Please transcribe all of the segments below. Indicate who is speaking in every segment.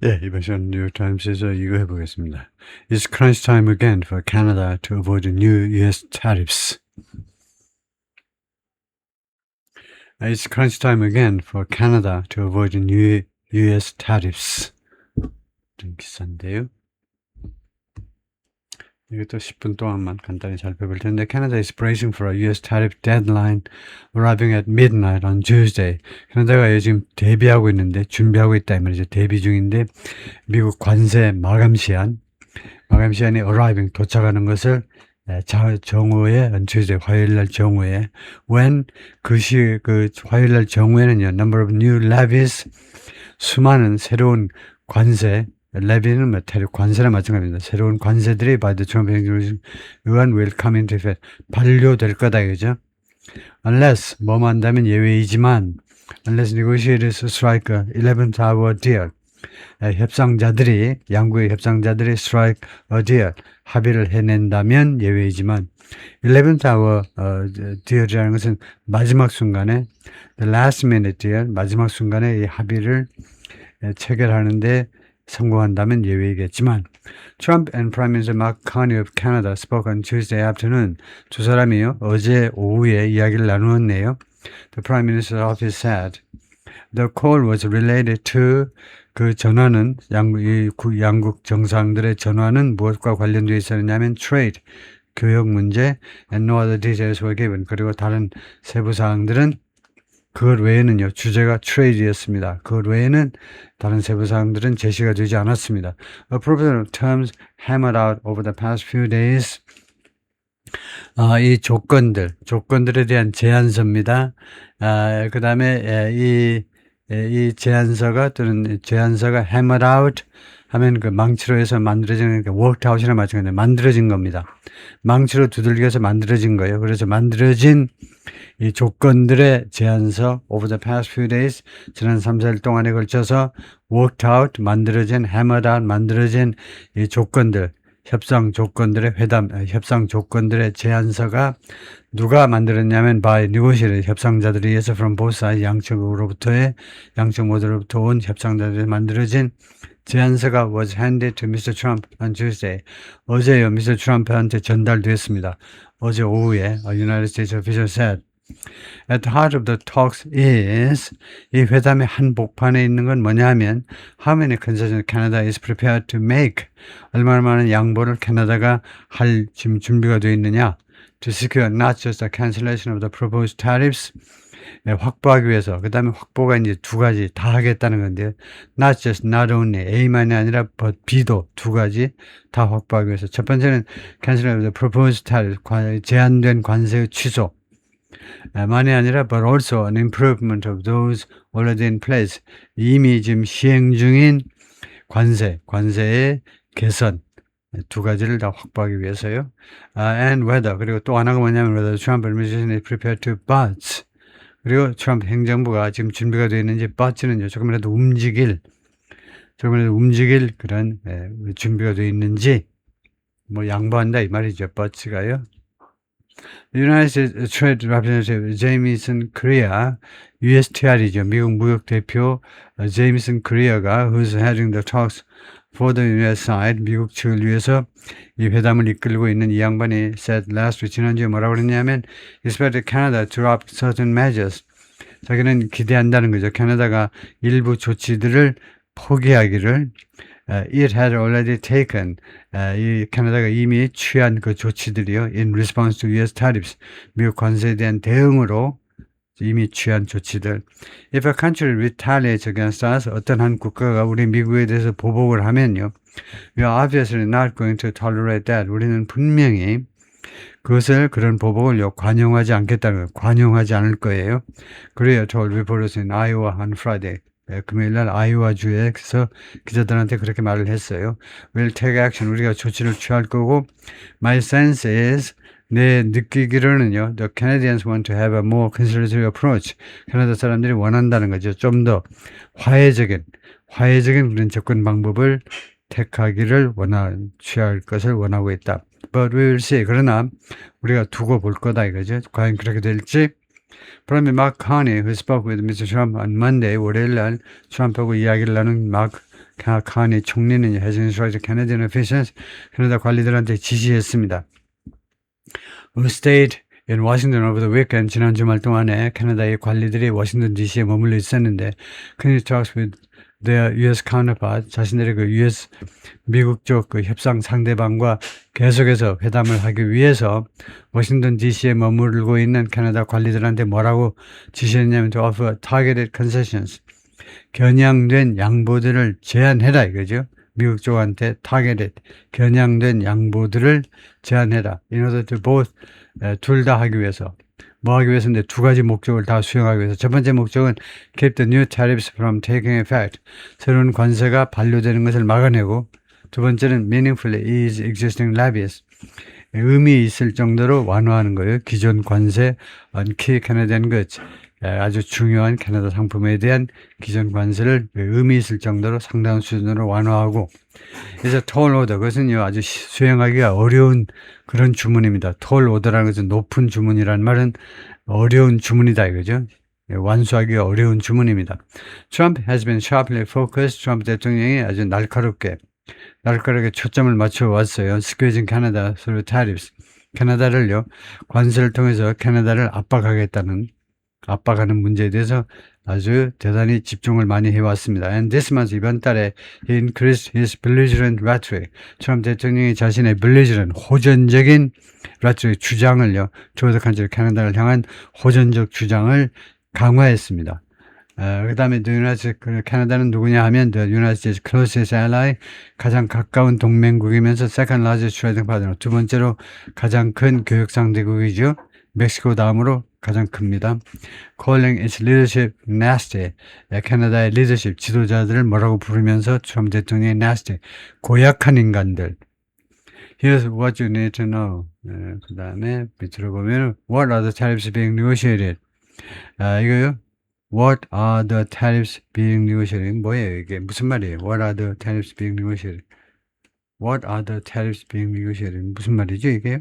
Speaker 1: 예, 이번 시간 뉴욕타임스에서 이거 해보겠습니다. It's crunch time again for Canada to avoid new U.S. tariffs. It's crunch time again for Canada to avoid new U.S. tariffs. 좀 기싼데요. 이것도 10분 동안만 간단히 살펴볼 텐데, Canada is bracing for a U.S. tariff deadline arriving at midnight on Tuesday. 캐나다가 지금 대비하고 있는데, 준비하고 있다 이 말이죠. 대비 중인데, 미국 관세 마감 시한이 arriving 도착하는 것을 정오에 Tuesday 화요일날 정오에 when 그 화요일날 정오에는요 number of new levies 수많은 새로운 관세 레비는 뭐 관세나 마찬가지입니다. 새로운 관세들이 by the Trump administration will come into effect 반려될 거다 그죠? Unless 뭐뭐 한다면 예외이지만 unless negotiators strike a 11th hour deal 협상자들이 양국의 협상자들이 strike a deal 합의를 해낸다면 예외이지만 11th hour deal이라는 것은 마지막 순간에 the last minute deal 마지막 순간에 이 합의를 체결하는데 성공한다면 예외이겠지만 Trump and Prime Minister Mark Carney of Canada spoke on Tuesday afternoon. 두 사람이요 어제 오후에 이야기를 나누었네요. The Prime Minister's office said the call was related to 그 전화는 양국 정상들의 전화는 무엇과 관련되어 있었냐면 trade 교역 문제 and no other details were given. 그리고 다른 세부 사항들은 그것 외에는요 주제가 trade였습니다. 그것 외에는 다른 세부 사항들은 제시가 되지 않았습니다. A proposal of terms hammered out over the past few days. 이 조건들에 대한 제안서입니다. 그 다음에 이 제안서가 또는 제안서가 hammered out 하면 그 망치로 해서 만들어지는 worked out이나 마찬가지로 만들어진 겁니다. 망치로 두들겨서 만들어진 거예요. 그래서 만들어진 이 조건들의 제안서 over the past few days 지난 3, 4일 동안에 걸쳐서 worked out 만들어진 hammered out 만들어진 이 조건들 협상 조건들의 제안서가 누가 만들었냐면 by negotiated 협상자들에 의해서 from both sides 양쪽 모두로부터 온 협상자들이 만들어진 제안서가 was handed to Mr. Trump on Tuesday. 어제요, Mr. Trump한테 전달됐습니다. 어제 오후에 a United States official said. At the heart of the talks is 이 회담의 한복판에 있는 건 뭐냐 하면 how many concessions Canada is prepared to make 얼마나 많은 양보를 캐나다가 할 지금 준비가 되어 있느냐 to secure not just the cancellation of the proposed tariffs 확보하기 위해서 그 다음에 확보가 이제 두 가지 다 하겠다는 건데요. Not just, not only A만이 아니라 but B도 두 가지 다 확보하기 위해서 첫 번째는 cancellation of the proposed tariffs 제한된 관세의 취소 만이 아니라 but also an improvement of those already in place 이미 지금 시행 중인 관세의 개선 두 가지를 다 확보하기 위해서요. And whether 그리고 또 하나가 뭐냐면 whether Trump administration is prepared to budge 그리고 트럼프 행정부가 지금 준비가 되어 있는지 budge는요 조금이라도 움직일 그런 준비가 되어 있는지 뭐 양보한다 이 말이죠. budge가요. The United States Trade Representative Jamieson Greer, USTR이죠. 미국 무역 대표 제이미슨 그리어가 who's heading the talks for the US side, 미국 측을 위해서 이 회담을 이끌고 있는 이 양반이 said last week, 지난주에 뭐라고 그랬냐면 expected Canada to drop certain measures. 자기는 기대한다는 거죠. 캐나다가 일부 조치들을 포기하기를 it had already taken 이 캐나다가 이미 취한 그 조치들이요. in response to US tariffs 미국 관세에 대한 대응으로 이미 취한 조치들. If a country retaliates against us 어떤 한 국가가 우리 미국에 대해서 보복을 하면요. We are obviously not going to tolerate that. 우리는 분명히 그런 보복을요. 관용하지 않을 거예요. 그래요. told reporters in Iowa on Friday. 금요일날 아이오와 주에서 기자들한테 그렇게 말을 했어요. We'll take action. 우리가 조치를 취할 거고 My sense is 내 느끼기로는요. The Canadians want to have a more conciliatory approach. 캐나다 사람들이 원한다는 거죠. 좀 더 화해적인 그런 접근 방법을 택하기를 취할 것을 원하고 있다. But we will see. 그러나 우리가 두고 볼 거다 이거죠. 과연 그렇게 될지. Prime Minister Mark Carney, who spoke with Mr. Trump on Monday, 월요일 날 트럼프하고 이야기를 나눈 마크 카니 총리는 has instructed Canadian officials, 캐나다 관리들한테 지시했습니다. Who stayed in Washington over the weekend, 지난 주말 동안에 캐나다의 관리들이 워싱턴 DC에 머물러 있었는데, continued talks with their U.S. counterpart, 자신들의 그 U.S. 미국 쪽 그 협상 상대방과 계속해서 회담을 하기 위해서 워싱턴 DC에 머무르고 있는 캐나다 관리들한테 뭐라고 지시했냐면 to offer targeted concessions, 겨냥된 양보들을 제안해라 이거죠. 미국 쪽한테 targeted, 겨냥된 양보들을 제안해라. In order to both, 둘 다 하기 위해서. 뭐 하기 위해서인데 두 가지 목적을 다 수행하기 위해서. 첫 번째 목적은 keep the new tariffs from taking effect, 새로운 관세가 반려되는 것을 막아내고, 두 번째는 meaningfully ease existing levies, 의미 있을 정도로 완화하는 거예요. 기존 관세 on key Canadian goods, 아주 중요한 캐나다 상품에 대한 기존 관세를 의미 있을 정도로 상당한 수준으로 완화하고. 그래서 tall order, 그것은요 아주 수행하기가 어려운 그런 주문입니다. tall order라는 것은 높은 주문이라는 말은 어려운 주문이다 이거죠. 완수하기가 어려운 주문입니다. Trump has been sharply focused. 트럼프 대통령이 아주 날카롭게 초점을 맞춰 왔어요. Squeezing Canada through tariffs, 캐나다를요 관세를 통해서 캐나다를 압박하는 문제에 대해서 아주 대단히 집중을 많이 해왔습니다. And this month, 이번 달에 he increased his belligerent rhetoric. 트럼프 대통령이 자신의 belligerent, 호전적인 rhetoric, 주장을요, toward the country, 캐나다를 향한 호전적 주장을 강화했습니다. 그 다음에 캐나다는 누구냐 하면 the United States closest ally, 가장 가까운 동맹국이면서 second largest trading partner, 두 번째로 가장 큰 교역 상대국이죠. 멕시코 다음으로 가장 큽니다. Calling its leadership nasty, 캐나다의 리더십 지도자들을 뭐라고 부르면서 트럼프 대통령이 nasty, 고약한 인간들. Here's what you need to know. 그 다음에 밑으로 보면 what are the tariffs being negotiated? 이거요. What are the tariffs being negotiated? 뭐예요 이게? 무슨 말이에요? What are the tariffs being negotiated? What are the tariffs being negotiated? 무슨 말이죠 이게요?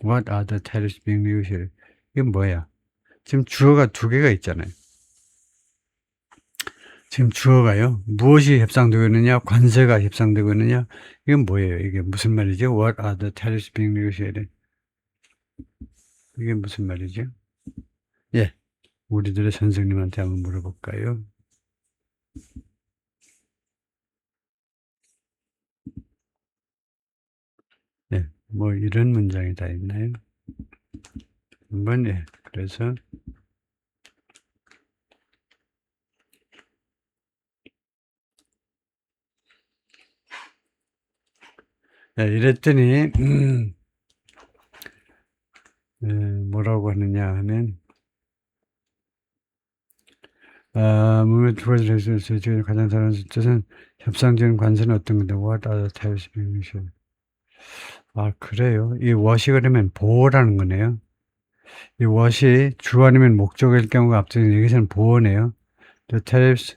Speaker 1: What are the tariffs being negotiated? 이게 뭐야? 지금 주어가 두 개가 있잖아요. 지금 주어가요. 무엇이 협상되고 있느냐? 관세가 협상되고 있느냐? 이건 뭐예요? 이게 무슨 말이죠? What are the tariffs being negotiated? 이게 무슨 말이죠? 예. 우리들의 선생님한테 한번 물어볼까요? 예. 뭐 이런 문장이 다 있나요? 한번 예. 그래서 이랬더니 뭐라고 하느냐 하면 movement towards resolution, 가장 잘하는 뜻은 협상적인 관세는 어떤 건데 what are the tariffs being negotiated? 그래요. 이 what이 그러면 보호라는 거네요. 이 what이 주 아니면 목적일 경우가 앞서는 여기서는 보호네요. The tariffs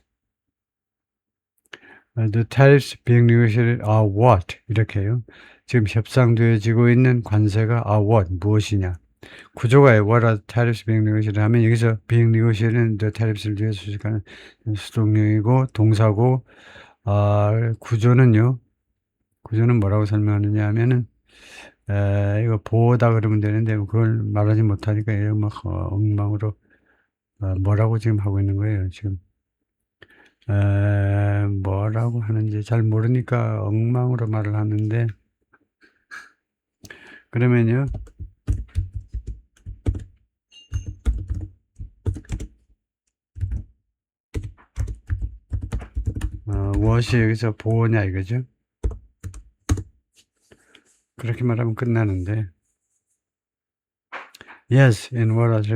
Speaker 1: being negotiated are what? 이렇게요. 지금 협상되어지고 있는 관세가 are what? 무엇이냐? 구조가 what are the tariffs being negotiated 하면 여기서 being negotiated, the tariffs를 위해서 수식하는 수동력이고 동사고, 구조는 뭐라고 설명하느냐 하면은 이거 보호다 그러면 되는데 그걸 말하지 못하니까 막 엉망으로 뭐라고 지금 하고 있는 거예요. 지금 뭐라고 하는지 잘 모르니까 엉망으로 말을 하는데, 그러면요 무엇이 여기서 보호냐 이거죠. 그렇게 말하면 끝나는데, yes, in what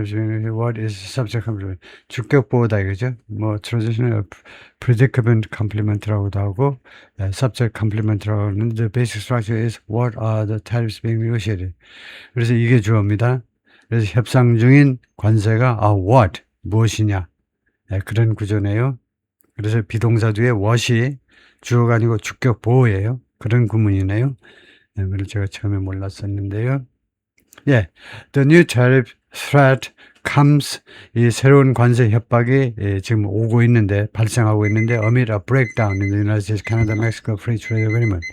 Speaker 1: is subject complement, 주격 보호다 이거죠. 뭐 transitional predicament complement라고도 하고 subject complement라고 하는데 the basic structure is what are the tariffs being negotiated. 그래서 이게 주어입니다. 그래서 협상 중인 관세가 what, 무엇이냐, 그런 구조네요. 그래서 비동사 뒤에 what이 주어가 아니고 주격 보호예요. 그런 구문이네요. 그걸 제가 처음에 몰랐었는데요. 예, the new tariff threat comes 이 새로운 관세 협박이 지금 오고 있는데 발생하고 있는데 amid a breakdown in the United States, Canada, Mexico Free Trade Agreement.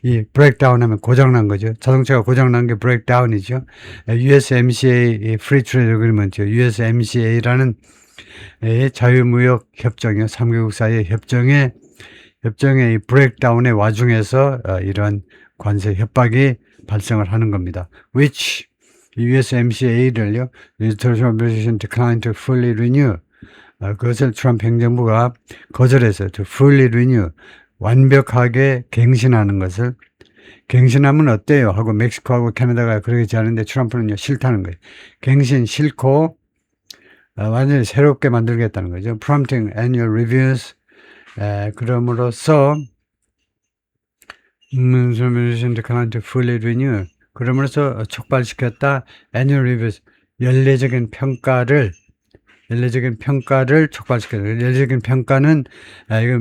Speaker 1: 이 breakdown 하면 고장난 거죠. 자동차가 고장난 게 breakdown이죠. USMCA Free Trade Agreement, USMCA라는 자유무역 협정이요. 3개국 사이의 협정의 이 브레이크다운의 와중에서 이러한 관세 협박이 발생을 하는 겁니다. Which USMCA를요, International Organization declined to fully renew. 그것을 트럼프 행정부가 거절해서 to fully renew, 완벽하게 갱신하는 것을. 갱신하면 어때요? 하고 멕시코하고 캐나다가 그러지 않은데 트럼프는요, 싫다는 거예요. 갱신 싫고 완전히 새롭게 만들겠다는 거죠. Prompting annual reviews. 그럼으로써 declined to fully renew. 그러면서 촉발시켰다. annual reviews. 연례적인 평가를 촉발시켰다. 연례적인 평가는 이거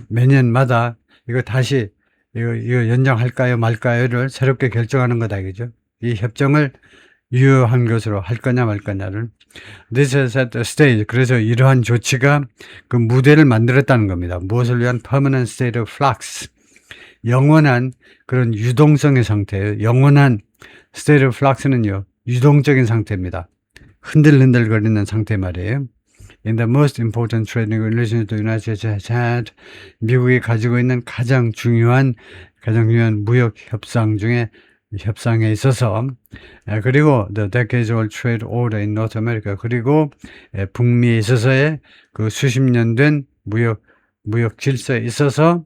Speaker 1: 매년마다 이거 다시 이거 연장할까요 말까요를 새롭게 결정하는 거다, 그죠? 이 협정을 유효한 것으로 할 거냐 말 거냐를. This is at the stage. 그래서 이러한 조치가 그 무대를 만들었다는 겁니다. 무엇을 위한 permanent state of flux. 영원한 그런 유동성의 상태예요. 영원한 state of flux는요, 유동적인 상태입니다. 흔들흔들거리는 상태 말이에요. In the most important trading relations the United States has had. 미국이 가지고 있는 가장 중요한 무역 협상에 있어서, 그리고 the decades-old trade order in North America, 그리고 북미에 있어서의 그 수십 년 된 무역 질서에 있어서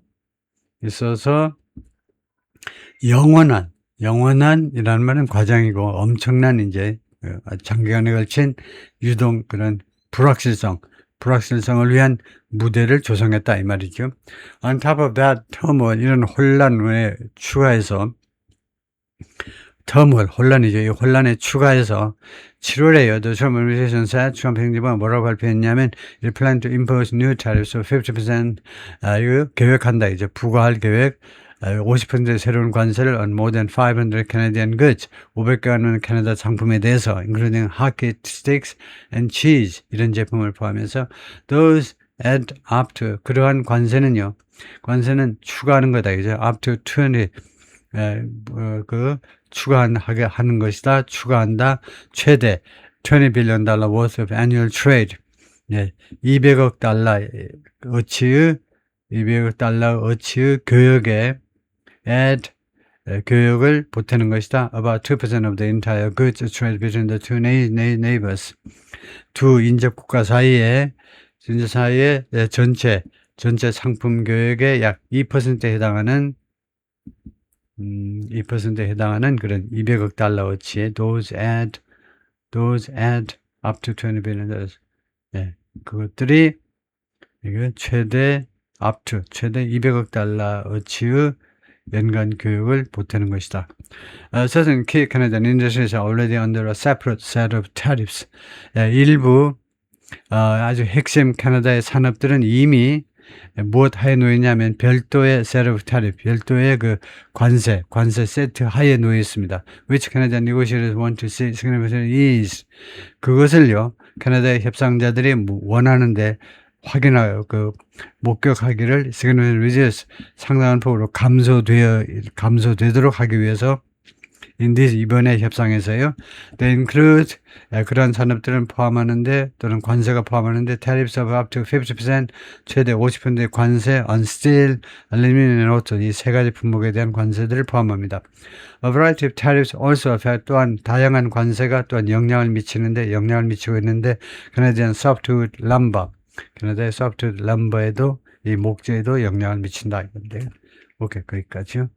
Speaker 1: 영원한이라는 말은 과장이고 엄청난 이제 장기간에 걸친 그런 불확실성을 위한 무대를 조성했다 이 말이죠. On top of that, 이런 혼란에 추가해서 혼란이죠. 이 혼란에 추가해서 7월에요. The Trump administration said, 트럼프 행정부가 뭐라고 발표했냐면, it plan to impose new tariffs of 50%, 이거 계획한다. 이제 부과할 계획, 50% 새로운 관세를 on more than 500 Canadian goods, 500개 넘는 캐나다 상품에 대해서, including hockey sticks and cheese, 이런 제품을 포함해서, those add up to, 그러한 관세는 추가하는 거다. 이제 up to 20, 추가하게 하는 것이다. 추가한다. 최대 $20 billion worth of annual trade. 200억 달러 어치의 교역에 교역을 보태는 것이다. About 2% of the entire goods trade between the two neighbors. 두 인접 국가 사이에 전체 상품 교역의 약 2%에 해당하는 2%에 해당하는 그런 200억 달러 어치의 those add up to $20 billion. 그것들이 이거 최대 200억 달러 어치의 연간 교육을 보태는 것이다. Certain key Canadian industries are already under a separate set of tariffs. 일부 아주 핵심 캐나다의 산업들은 이미 무엇 하에 놓이냐면 별도의 set of tariff, 별도의 그 관세 세트 하에 놓여 있습니다. Which Canadian negotiators want to see significant ease. 그것을요, 캐나다의 협상자들이 원하는데 확인하여 목격하기를 significant reduce, 상당한 폭으로 감소되도록 하기 위해서 이번에 협상에서요. They include, 그런 산업들은 포함하는데, 또는 관세가 포함하는데, tariffs of up to 50%, 최대 50%의 관세, on steel, aluminum and auto, 이 세 가지 품목에 대한 관세들을 포함합니다. A variety of tariffs also affect, 또한 다양한 관세가 또한 영향을 미치고 있는데, 캐나디안 softwood lumber, 캐나다의 softwood lumber에도, 이 목재에도 영향을 미친다 이건데요. 오케이, 거기까지요.